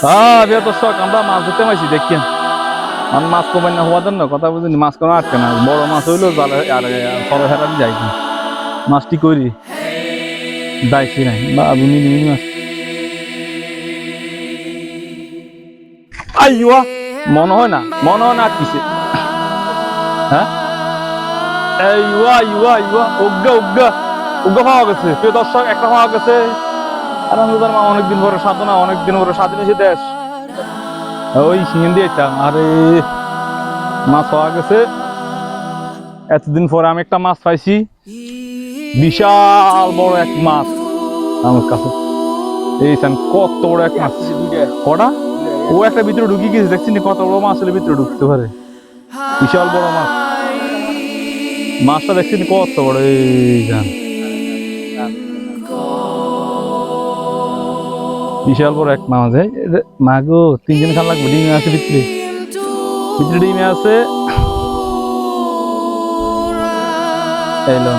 বিয়া দর্শক আমরা মাছ ধরতে পাইছি দেখেন মানে মাছ কমাই না হওয়ার জন্য কথা বুঝিনি মাছ কোনো আটকে না বড় মাছ হইলো জালে আর সরে ফেরার যাই মাছটি করি দাইছি নাই বা মিনি মিনি মাছ আইয়া মনে হয় না আটকিছে হ্যাঁ আইয়া আইয়া আইয়া উগ্গা উগ্গা উগ্গা পাওয়া গেছে প্রিয় দর্শক একটা পাওয়া গেছে আর আমি মা অনেকদিন পরে সাধনা অনেকদিন পরে স্বাধীন হয়েছে দেশ ওই সিঙ্গেন দিয়ে আরে মাছ পাওয়া গেছে এতদিন পরে আমি একটা মাছ পাইছি বিশাল বড় এক মাছ আমার কাছে এই কত বড় এক মাছ কটা ও একটা ভিতরে ঢুকে গেছে দেখছি কত বড় মাছ হলে ভিতরে ঢুকতে পারে বিশাল বড় মাছ মাছটা দেখছি কত বড় এই গান বিশাল বড় এক মাছ মাগো তিনজন খান লাগবে ডিমে আছে ভিতরে ভিতরে ডিমে আছে এলো